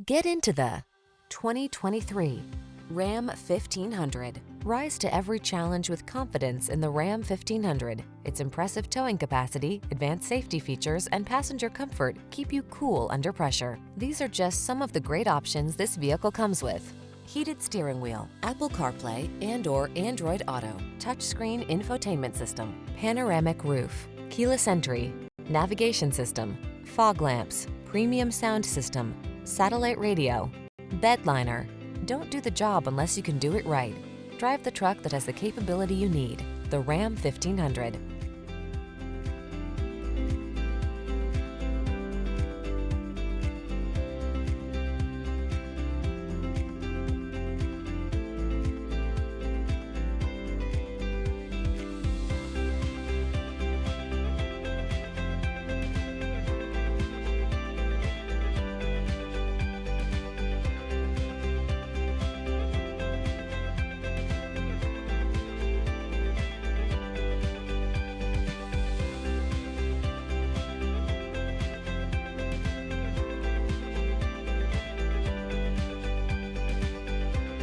Get into the 2023 Ram 1500. Rise to every challenge with confidence in the Ram 1500. Its impressive towing capacity, advanced safety features, and passenger comfort keep you cool under pressure. These are just some of the great options this vehicle comes with: heated steering wheel, Apple CarPlay and/or Android Auto, touchscreen infotainment system, panoramic roof, keyless entry, navigation system, fog lamps, premium sound system, satellite radio, bed liner. Don't do the job unless you can do it right. Drive the truck that has the capability you need. The Ram 1500.